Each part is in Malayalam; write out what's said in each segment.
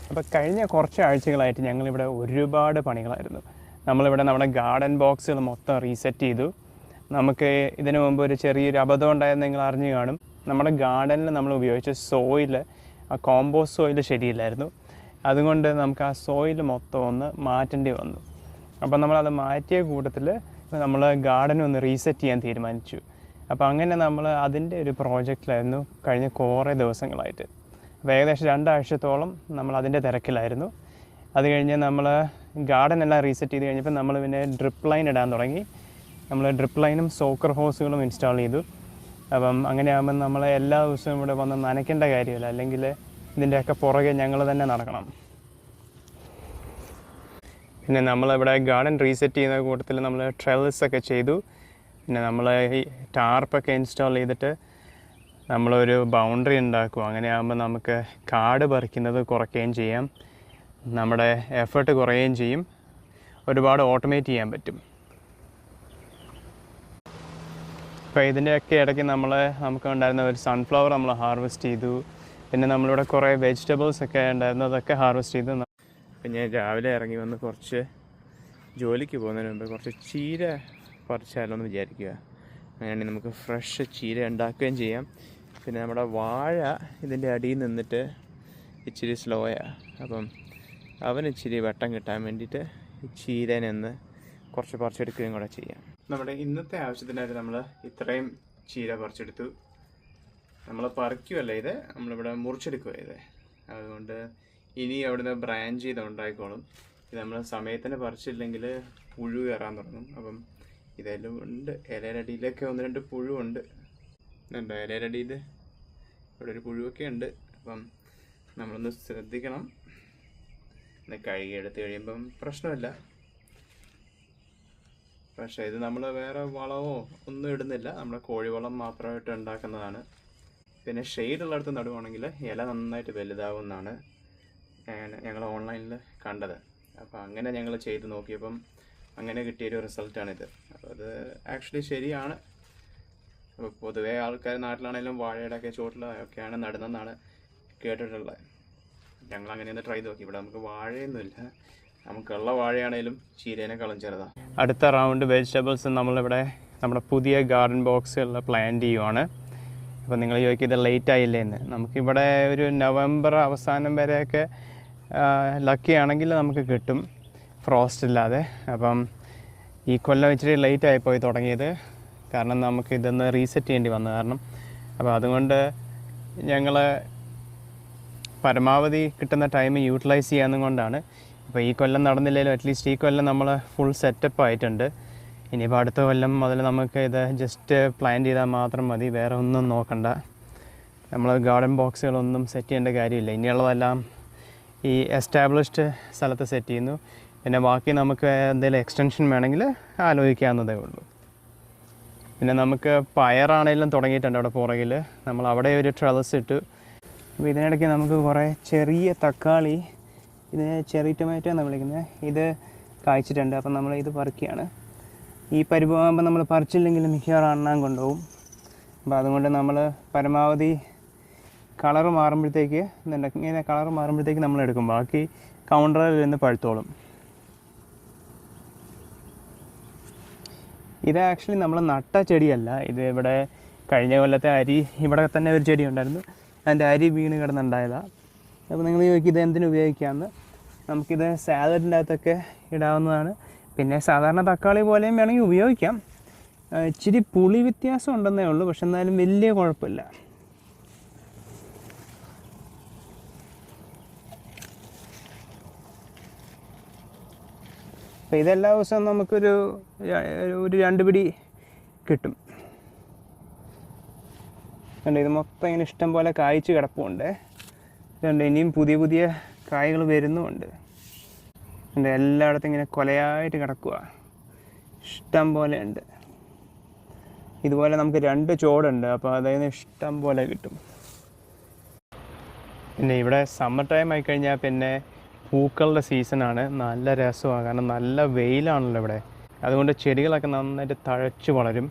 അപ്പോൾ കഴിഞ്ഞ കുറച്ച് ആഴ്ചകളായിട്ട് ഞങ്ങളിവിടെ ഒരുപാട് പണികളായിരുന്നു. നമ്മളിവിടെ നമ്മുടെ ഗാർഡൻ ബോക്സുകൾ മൊത്തം റീസെറ്റ് ചെയ്തു. നമുക്ക് ഇതിനു മുമ്പ് ഒരു ചെറിയൊരു അബദ്ധം ഉണ്ടായെന്ന് നിങ്ങൾ അറിഞ്ഞു കാണും. നമ്മുടെ ഗാർഡനിൽ നമ്മൾ ഉപയോഗിച്ച സോയിൽ, ആ കോമ്പോസ്റ്റ് സോയിൽ ശരിയില്ലായിരുന്നു. അതുകൊണ്ട് നമുക്ക് ആ സോയിൽ മൊത്തം ഒന്ന് മാറ്റേണ്ടി വന്നു. അപ്പോൾ നമ്മളത് മാറ്റിയ കൂട്ടത്തിൽ നമ്മൾ ഗാർഡൻ ഒന്ന് റീസെറ്റ് ചെയ്യാൻ തീരുമാനിച്ചു. അപ്പോൾ അങ്ങനെ നമ്മൾ അതിൻ്റെ ഒരു പ്രോജക്റ്റിലായിരുന്നു കഴിഞ്ഞ കുറേ ദിവസങ്ങളായിട്ട്. അപ്പോൾ ഏകദേശം 2 ആഴ്ചത്തോളം നമ്മൾ അതിൻ്റെ തിരക്കിലായിരുന്നു. അത് കഴിഞ്ഞ് നമ്മൾ ഗാർഡൻ എല്ലാം റീസെറ്റ് ചെയ്ത് കഴിഞ്ഞപ്പോൾ നമ്മൾ പിന്നെ ഡ്രിപ്പ് ലൈൻ ഇടാൻ തുടങ്ങി. നമ്മൾ ഡ്രിപ്പ് ലൈനും സോക്കർ ഹോസുകളും ഇൻസ്റ്റാൾ ചെയ്തു. അപ്പം അങ്ങനെ ആകുമ്പോൾ നമ്മൾ എല്ലാ ദിവസവും ഇവിടെ വന്ന് നനയ്ക്കേണ്ട കാര്യമില്ല, അല്ലെങ്കിൽ ഇതിൻ്റെയൊക്കെ പുറകെ ഞങ്ങൾ തന്നെ നടക്കണം. പിന്നെ നമ്മളിവിടെ ഗാർഡൻ റീസെറ്റ് ചെയ്യുന്ന കൂട്ടത്തിൽ നമ്മൾ ട്രെൽസൊക്കെ ചെയ്തു. പിന്നെ നമ്മൾ ഈ ടാർപ്പൊക്കെ ഇൻസ്റ്റാൾ ചെയ്തിട്ട് നമ്മളൊരു ബൗണ്ടറി ഉണ്ടാക്കും. അങ്ങനെ ആകുമ്പോൾ നമുക്ക് കാട് പറിക്കുന്നത് കുറയ്ക്കുകയും ചെയ്യാം, നമ്മുടെ എഫേർട്ട് കുറയുകയും ചെയ്യും, ഒരുപാട് ഓട്ടോമേറ്റ് ചെയ്യാൻ പറ്റും. അപ്പോൾ ഇതിൻ്റെയൊക്കെ ഇടയ്ക്ക് നമുക്ക് ഉണ്ടായിരുന്ന ഒരു സൺഫ്ലവർ നമ്മൾ ഹാർവെസ്റ്റ് ചെയ്തു. പിന്നെ നമ്മളിവിടെ കുറേ വെജിറ്റബിൾസ് ഒക്കെ ഉണ്ടായിരുന്നു, അതൊക്കെ ഹാർവെസ്റ്റ് ചെയ്തു. പിന്നെ ഞാൻ രാവിലെ ഇറങ്ങി വന്ന് കുറച്ച് ജോലിക്ക് പോകുന്നതിന് മുമ്പ് കുറച്ച് ചീര പറിച്ചാലോ എന്ന് വിചാരിക്കുക. അങ്ങനെയാണെങ്കിൽ നമുക്ക് ഫ്രഷ് ചീര ഉണ്ടാക്കുകയും ചെയ്യാം. പിന്നെ നമ്മുടെ വാഴ ഇതിൻ്റെ അടിയിൽ നിന്നിട്ട് ഇച്ചിരി സ്ലോയാണ്. അപ്പം ഇച്ചിരി വെട്ടം കിട്ടാൻ വേണ്ടിയിട്ട് ഈ ചീരനെന്ന് കുറച്ച് പറിച്ചെടുക്കുകയും കൂടെ ചെയ്യാം. നമ്മുടെ ഇന്നത്തെ ആവശ്യത്തിനായിട്ട് നമ്മൾ ഇത്രയും ചീര പറിച്ചെടുത്തു. നമ്മൾ പറിക്കുമല്ല, ഇത് നമ്മളിവിടെ മുറിച്ചെടുക്കുക ഇത്. അതുകൊണ്ട് ഇനി അവിടുന്ന് ബ്രാഞ്ച് ചെയ്ത് ഉണ്ടായിക്കോളും. ഇത് നമ്മൾ സമയത്തിന് പറിച്ചില്ലെങ്കിൽ പുഴു കയറാൻ തുടങ്ങും. അപ്പം ഇതെല്ലാം ഉണ്ട്. ഇലയുടെ അടിയിലൊക്കെ 1-2 പുഴുണ്ട്. ഉണ്ടോ ഇലയുടെ അടിയിൽ ഇവിടെ ഒരു പുഴുവൊക്കെ ഉണ്ട്. അപ്പം നമ്മളൊന്ന് ശ്രദ്ധിക്കണം. കഴുകിയെടുത്ത് കഴിയുമ്പം പ്രശ്നമില്ല. പക്ഷേ ഇത് നമ്മൾ വേറെ വളമോ ഒന്നും ഇടുന്നില്ല, നമ്മുടെ കോഴിവളം മാത്രമായിട്ട് ഉണ്ടാക്കുന്നതാണ്. പിന്നെ ഷെയ്ഡുള്ളിടത്ത് നടുവാണെങ്കിൽ ഇല നന്നായിട്ട് വലുതാവുമെന്നാണ് ഞങ്ങൾ ഓൺലൈനിൽ കണ്ടത്. അപ്പോൾ അങ്ങനെ ഞങ്ങൾ ചെയ്ത് നോക്കിയപ്പം അങ്ങനെ കിട്ടിയൊരു റിസൾട്ടാണിത്. അപ്പോൾ അത് ആക്ച്വലി ശരിയാണ്. അപ്പോൾ പൊതുവേ ആൾക്കാർ നാട്ടിലാണെങ്കിലും വാഴയുടെ ഒക്കെ ചോട്ടിലൊക്കെയാണ് നടുന്നതെന്നാണ് കേട്ടിട്ടുള്ളത്. ഞങ്ങൾ അങ്ങനെയൊന്ന് ട്രൈ നോക്കി. ഇവിടെ നമുക്ക് വാഴയൊന്നുമില്ല, നമുക്കുള്ള വാഴയാണേലും ചീരേനേക്കാളും ചെറുതാണ്. അടുത്ത റൗണ്ട് വെജിറ്റബിൾസ് നമ്മളിവിടെ നമ്മുടെ പുതിയ ഗാർഡൻ ബോക്സുകളിൽ പ്ലാന്റ് ചെയ്യുവാണ്. അപ്പോൾ നിങ്ങൾ ചോദിക്കും ഇത് ലേറ്റ് ആയില്ലേ എന്ന്. നമുക്കിവിടെ ഒരു നവംബർ അവസാനം വരെയൊക്കെ ലക്കി ആണെങ്കിൽ നമുക്ക് കിട്ടും, ഫ്രോസ്റ്റ് ഇല്ലാതെ. അപ്പം ഈ കൊല്ലം ഇച്ചിരി ലേറ്റ് ആയിപ്പോയി തുടങ്ങിയത്, കാരണം നമുക്ക് ഇതൊന്ന് റീസെറ്റ് ചെയ്യേണ്ടി വന്നു കാരണം. അപ്പോൾ അതുകൊണ്ട് ഞങ്ങൾ പരമാവധി കിട്ടുന്ന ടൈം യൂട്ടിലൈസ് ചെയ്യാനും കൊണ്ടാണ്. ഇപ്പോൾ ഈ കൊല്ലം നടന്നില്ലെങ്കിലും അറ്റ്ലീസ്റ്റ് ഈ കൊല്ലം നമ്മൾ ഫുൾ സെറ്റപ്പ് ആയിട്ടുണ്ട്. ഇനിയിപ്പോൾ അടുത്ത കൊല്ലം മുതൽ നമുക്ക് ഇത് ജസ്റ്റ് പ്ലാൻ ചെയ്താൽ മാത്രം മതി, വേറെ ഒന്നും നോക്കണ്ട. നമ്മൾ ഗാർഡൻ ബോക്സുകളൊന്നും സെറ്റ് ചെയ്യേണ്ട കാര്യമില്ല. ഇനിയുള്ളതെല്ലാം ഈ എസ്റ്റാബ്ലിഷ്ഡ് സ്ഥലത്ത് സെറ്റ് ചെയ്യുന്നു. പിന്നെ ബാക്കി നമുക്ക് എന്തെങ്കിലും എക്സ്റ്റൻഷൻ വേണമെങ്കിൽ ആലോചിക്കാവുന്നതേ ഉള്ളൂ. പിന്നെ നമുക്ക് പയറാണെങ്കിലും തുടങ്ങിയിട്ടുണ്ട് അവിടെ പുറകിൽ. നമ്മൾ അവിടെ ഒരു ട്രെൽസ് ഇട്ടു. അപ്പോൾ ഇതിനിടയ്ക്ക് നമുക്ക് കുറേ ചെറിയ തക്കാളി, ഇതിനെ ചെറി ടൊമാറ്റോ എന്നാണ് വിളിക്കുന്നത്, ഇത് കായ്ച്ചിട്ടുണ്ട്. അപ്പം നമ്മൾ ഇത് പറിക്കുകയാണ്. ഈ പരിഭവമാകുമ്പോൾ നമ്മൾ പറിച്ചില്ലെങ്കിൽ മിക്കവാറും അണ്ണാൻ കൊണ്ടുപോകും. അപ്പോൾ അതുകൊണ്ട് നമ്മൾ പരമാവധി കളറ് മാറുമ്പോഴത്തേക്ക് ഇങ്ങനെ കളറ് മാറുമ്പോഴത്തേക്ക് നമ്മൾ എടുക്കും. ബാക്കി കൗണ്ടറിൽ നിന്ന് പഴുത്തോളും. ഇത് ആക്ച്വലി നമ്മൾ നട്ട ചെടിയല്ല. ഇത് ഇവിടെ കഴിഞ്ഞ കൊല്ലത്തെ അരി, ഇവിടെ തന്നെ ഒരു ചെടി ഉണ്ടായിരുന്നു, അതിൻ്റെ അരി വീണ് കിടന്നുണ്ടായതാണ്. അപ്പോൾ നിങ്ങൾ ചോദിക്കും ഇത് എന്തിനു ഉപയോഗിക്കാമെന്ന്. നമുക്കിത് സാലഡിൻ്റെ അകത്തൊക്കെ ഇടാവുന്നതാണ്. പിന്നെ സാധാരണ തക്കാളി പോലെയും വേണമെങ്കിൽ ഉപയോഗിക്കാം. ഇച്ചിരി പുളി വ്യത്യാസം ഉണ്ടെന്നേ ഉള്ളൂ, പക്ഷെ എന്നാലും വലിയ കുഴപ്പമില്ല. അപ്പോൾ ഇതെല്ലാ ദിവസവും നമുക്കൊരു 2 പിടി കിട്ടും. കണ്ടോ, ഇത് മൊത്തം ഇങ്ങനെ ഇഷ്ടം പോലെ കായ്ച്ച് കിടപ്പുണ്ട്. ഇതുണ്ട്, ഇനിയും പുതിയ പുതിയ കായ്കൾ വരുന്നുമുണ്ട്. ഉണ്ട്, എല്ലായിടത്തും ഇങ്ങനെ കൊലയായിട്ട് കിടക്കുക, ഇഷ്ടം പോലെ ഉണ്ട്. ഇതുപോലെ നമുക്ക് 2 ചോടുണ്ട്, അപ്പോൾ അതായത് ഇഷ്ടം പോലെ കിട്ടും. പിന്നെ ഇവിടെ സമ്മർ ടൈം ആയിക്കഴിഞ്ഞാൽ പിന്നെ പൂക്കളുടെ സീസണാണ്. നല്ല രസമാണ്, കാരണം നല്ല വെയിലാണല്ലോ ഇവിടെ. അതുകൊണ്ട് ചെടികളൊക്കെ നന്നായിട്ട് തഴച്ച് വളരും.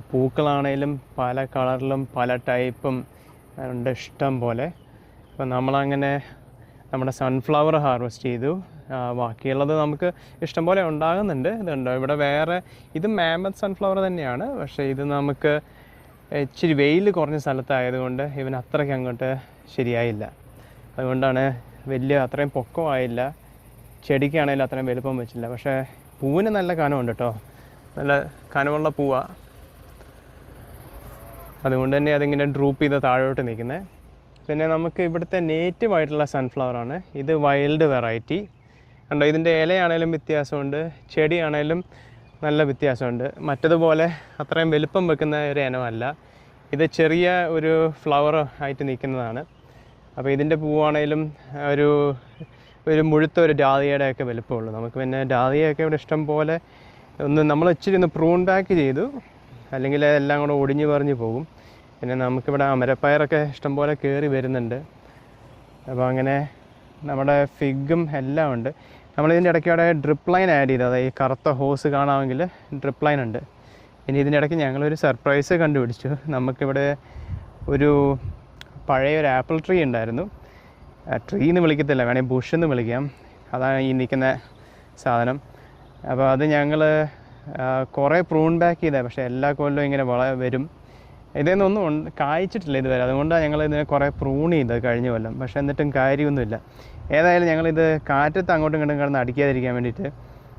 പൂക്കളാണേലും പല കളറിലും പല ടൈപ്പും ഉണ്ട്, ഇഷ്ടം പോലെ. അപ്പോൾ നമ്മളങ്ങനെ നമ്മുടെ സൺഫ്ലവർ ഹാർവെസ്റ്റ് ചെയ്തു. ബാക്കിയുള്ളത് നമുക്ക് ഇഷ്ടംപോലെ ഉണ്ടാകുന്നുണ്ട്. ഇതുണ്ടോ ഇവിടെ വേറെ, ഇത് മാമത്ത് സൺഫ്ലവർ തന്നെയാണ്, പക്ഷേ ഇത് നമുക്ക് ഇച്ചിരി വെയിൽ കുറഞ്ഞ സ്ഥലത്തായതുകൊണ്ട് ഇവന് അത്രയ്ക്ക് അങ്ങോട്ട് ശരിയായില്ല. അതുകൊണ്ടാണ് അത്രയും പൊക്കമായില്ല. ചെടിക്കാണെങ്കിലും അത്രയും വലുപ്പം വെച്ചില്ല. പക്ഷേ പൂവിന് നല്ല കനമുണ്ട് കേട്ടോ, നല്ല കനമുള്ള പൂവാണ്. അതുകൊണ്ട് തന്നെ അതിങ്ങനെ ഡ്രൂപ്പ് ചെയ്ത് താഴോട്ട് നിൽക്കുന്നത്. പിന്നെ നമുക്ക് ഇവിടുത്തെ നേറ്റീവ് ആയിട്ടുള്ള സൺഫ്ലവറാണ് ഇത്, വൈൽഡ് വെറൈറ്റി. കണ്ടോ, ഇതിൻ്റെ ഇലയാണേലും വ്യത്യാസമുണ്ട്, ചെടിയാണേലും നല്ല വ്യത്യാസമുണ്ട്. മറ്റതുപോലെ അത്രയും വലുപ്പം വെക്കുന്ന ഒരു ഇനമല്ല, ഇത് ചെറിയ ഒരു ഫ്ലവർ ആയിട്ട് നിൽക്കുന്നതാണ്. അപ്പോൾ ഇതിൻ്റെ പൂവാണേലും ഒരു മുഴുത്ത ഒരു ഡാലിയയുടെയൊക്കെ വലുപ്പമുള്ളൂ. നമുക്ക് പിന്നെ ഡാലിയയൊക്കെ ഇവിടെ ഇഷ്ടം പോലെ നമ്മൾ ഇച്ചിരി പ്രൂൺ ബാക്ക് ചെയ്തു, അല്ലെങ്കിൽ എല്ലാം കൂടെ ഒടിഞ്ഞു പറിഞ്ഞു പോകും. പിന്നെ നമുക്കിവിടെ അമരപ്പയറൊക്കെ ഇഷ്ടംപോലെ കയറി വരുന്നുണ്ട്. അപ്പോൾ അങ്ങനെ നമ്മുടെ ഫിഗും എല്ലാം ഉണ്ട്. നമ്മളിതിൻ്റെ ഇടയ്ക്ക് അവിടെ ഡ്രിപ്പ് ലൈൻ ആഡ് ചെയ്തു, അതായത് ഈ കറുത്ത ഹോസ് കാണാമെങ്കിൽ ഡ്രിപ്പ് ലൈൻ ഉണ്ട്. ഇനി ഇതിൻ്റെ ഇടയ്ക്ക് ഞങ്ങളൊരു സർപ്രൈസ് കണ്ടുപിടിച്ചു. നമുക്കിവിടെ ഒരു പഴയൊരു ആപ്പിൾ ട്രീ ഉണ്ടായിരുന്നു. ട്രീ എന്ന് വിളിക്കത്തില്ല, വേണമെങ്കിൽ ബുഷ് എന്ന് വിളിക്കാം. അതാണ് ഈ നിൽക്കുന്ന സാധനം. അപ്പോൾ അത് ഞങ്ങൾ കുറേ പ്രൂൺ ബാക്ക് ചെയ്തത്, പക്ഷേ എല്ലാ കൊല്ലവും ഇങ്ങനെ വരും. ഇതൊന്നും കായ്ച്ചിട്ടില്ല ഇതുവരെ, അതുകൊണ്ടാണ് ഞങ്ങൾ ഇതിനെ കുറേ പ്രൂൺ ചെയ്തത് കഴിഞ്ഞ കൊല്ലം. പക്ഷേ എന്നിട്ടും കാര്യമൊന്നുമില്ല. ഏതായാലും ഞങ്ങളിത് കാറ്റത്ത് അങ്ങോട്ടും ഇങ്ങോട്ടും കിടന്ന് അടിക്കാതിരിക്കാൻ വേണ്ടിയിട്ട്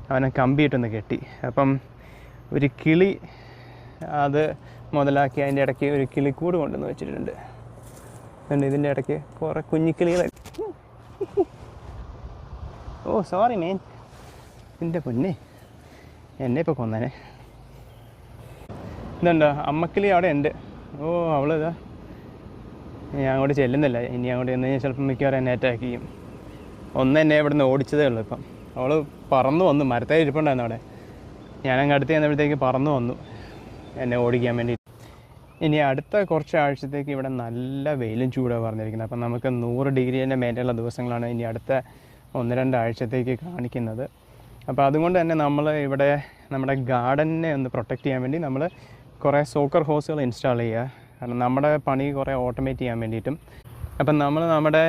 അവനെ കമ്പിയിട്ടൊന്ന് കെട്ടി. അപ്പം ഒരു കിളി അത് മുതലാക്കി അതിൻ്റെ ഇടയ്ക്ക് ഒരു കിളിക്കൂട് കൊണ്ടുവന്ന് വെച്ചിട്ടുണ്ട്. അതുകൊണ്ട് ഇതിൻ്റെ ഇടയ്ക്ക് കുറേ കുഞ്ഞിക്കിളികൾ. ഓ സോറി മേൻ, എൻ്റെ പൊന്നെ, എന്നെ ഇപ്പോൾ കൊന്നനെ. ഇതുണ്ടോ അമ്മക്കിളി അവിടെ ഉണ്ട്. ഓ അവളിതാ, ഞാൻ അങ്ങോട്ട് ചെല്ലുന്നില്ല. ഇനി അങ്ങോട്ട് ചെന്ന് കഴിഞ്ഞാൽ ചിലപ്പോൾ മിക്കവാറും എന്നെ അറ്റാക്ക് ചെയ്യും. എന്നെ ഇവിടെ നിന്ന് ഓടിച്ചതേ ഉള്ളൂ. ഇപ്പം അവൾ പറന്നു വന്നു, മരത്തേ ഇരിപ്പുണ്ടായിരുന്നു അവിടെ. ഞാനങ്ങ് അടുത്ത് ചെന്നപ്പോഴത്തേക്ക് പറന്നു വന്നു എന്നെ ഓടിക്കാൻ വേണ്ടി. ഇനി അടുത്ത കുറച്ച് ആഴ്ചത്തേക്ക് ഇവിടെ നല്ല വെയിലും ചൂടാണ് പറഞ്ഞിരിക്കുന്നത്. അപ്പം നമുക്ക് 100 ഡിഗ്രീൻ്റെ മേലെയുള്ള ദിവസങ്ങളാണ് ഇനി അടുത്ത 1-2 ആഴ്ചത്തേക്ക് കാണിക്കുന്നത്. അപ്പോൾ അതുകൊണ്ട് തന്നെ നമ്മൾ ഇവിടെ നമ്മുടെ ഗാർഡനെ ഒന്ന് പ്രൊട്ടക്റ്റ് ചെയ്യാൻ വേണ്ടി നമ്മൾ കുറേ സോക്കർ ഹോസുകൾ ഇൻസ്റ്റാൾ ചെയ്യുക. കാരണം നമ്മുടെ പണി കുറേ ഓട്ടോമേറ്റ് ചെയ്യാൻ വേണ്ടിയിട്ടും. അപ്പം നമ്മൾ നമ്മുടെ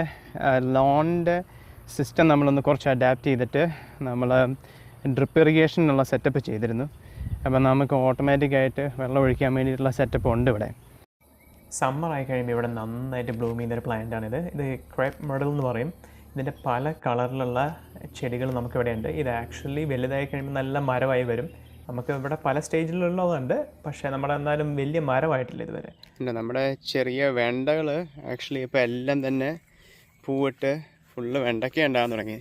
ലോണിൻ്റെ സിസ്റ്റം നമ്മളൊന്ന് കുറച്ച് അഡാപ്റ്റ് ചെയ്തിട്ട് നമ്മൾ ഡ്രിപ്പ് ഇറിഗേഷനുള്ള സെറ്റപ്പ് ചെയ്തിരുന്നു. അപ്പം നമുക്ക് ഓട്ടോമാറ്റിക്കായിട്ട് വെള്ളം ഒഴിക്കാൻ വേണ്ടിയിട്ടുള്ള സെറ്റപ്പ് ഉണ്ട് ഇവിടെ. സമ്മർ ആയി കഴിയുമ്പോൾ ഇവിടെ നന്നായിട്ട് ബ്ലൂം ചെയ്യുന്നൊരു പ്ലാന്റാണിത്. ഇത് ക്രേപ്പ് മെഡൽ എന്ന് പറയും. ഇതിൻ്റെ പല കളറിലുള്ള ചെടികൾ നമുക്കിവിടെ ഉണ്ട്. ഇത് ആക്ച്വലി വലുതായി കഴിയുമ്പോൾ നല്ല മരമായി വരും. നമുക്ക് ഇവിടെ പല സ്റ്റേജിലുള്ളതുണ്ട്, പക്ഷേ നമ്മുടെ എന്നാലും വലിയ മരമായിട്ടില്ല ഇതുവരെ. നമ്മുടെ ചെറിയ വെണ്ടകൾ ആക്ച്വലി ഇപ്പോൾ എല്ലാം തന്നെ പൂവിട്ട് ഫുള്ള് വെണ്ടയ്ക്ക ഉണ്ടാകാൻ തുടങ്ങി.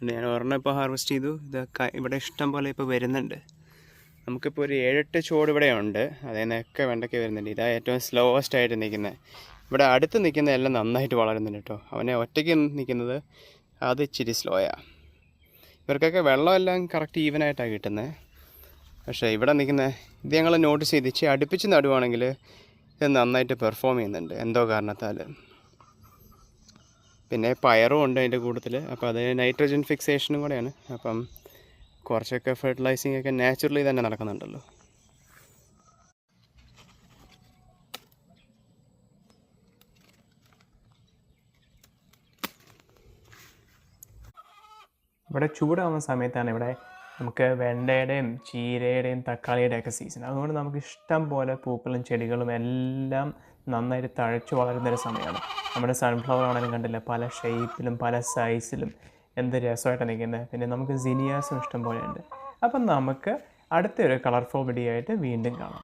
ഞാൻ ഒരെണ്ണം ഇപ്പോൾ ഹാർവെസ്റ്റ് ചെയ്തു. ഇതൊക്കെ ഇവിടെ ഇഷ്ടം പോലെ ഇപ്പോൾ വരുന്നുണ്ട്. നമുക്കിപ്പോൾ ഒരു 7-8 ചുവട് ഇവിടെ ഉണ്ട്. അതിൽ നിന്നൊക്കെ വെണ്ടയ്ക്ക വരുന്നുണ്ട്. ഇതാണ് ഏറ്റവും സ്ലോവസ്റ്റ് ആയിട്ട് നിൽക്കുന്നത്. ഇവിടെ അടുത്ത് നിൽക്കുന്ന എല്ലാം നന്നായിട്ട് വളരുന്നുണ്ട് കേട്ടോ. അവനെ ഒറ്റയ്ക്ക് നിൽക്കുന്നത് അത് ഇച്ചിരി സ്ലോയാണ്. ഇവർക്കൊക്കെ വെള്ളമെല്ലാം കറക്റ്റ് ഈവനായിട്ടാണ് കിട്ടുന്നത്. പക്ഷേ ഇവിടെ നിൽക്കുന്ന ഇത് ഞങ്ങൾ നോട്ടീസ് ചെയ്ത് ഇച്ചിരി അടുപ്പിച്ച് നടുവാണെങ്കിൽ ഇത് നന്നായിട്ട് പെർഫോം ചെയ്യുന്നുണ്ട് എന്തോ കാരണത്താൽ. പിന്നെ പയറും ഉണ്ട് അതിൻ്റെ കൂട്ടത്തിൽ. അപ്പോൾ അത് നൈട്രജൻ ഫിക്സേഷനും കൂടെയാണ്. അപ്പം കുറച്ചൊക്കെ ഫെർട്ടിലൈസിങ് ഒക്കെ നാച്ചുറലി തന്നെ നടക്കുന്നുണ്ടല്ലോ. ഇവിടെ ചൂടാവുന്ന സമയത്താണ് ഇവിടെ നമുക്ക് വെണ്ടയുടെയും ചീരയുടെയും തക്കാളിയുടെയൊക്കെ സീസൺ. അതുകൊണ്ട് നമുക്ക് ഇഷ്ടം പോലെ പൂക്കളും ചെടികളും എല്ലാം നന്നായിട്ട് തഴച്ചു വളരുന്നൊരു സമയമാണ്. നമ്മുടെ സൺഫ്ലവർ ആണെങ്കിലും കണ്ടില്ല, പല ഷേപ്പിലും പല സൈസിലും എന്ത് രസമായിട്ടാണ് നിൽക്കുന്നത്. പിന്നെ നമുക്ക് സിനിയാസും ഇഷ്ടം പോലെ ഉണ്ട്. അപ്പം നമുക്ക് അടുത്തൊരു കളർഫുൾ വീഡിയോ ആയിട്ട് വീണ്ടും കാണാം.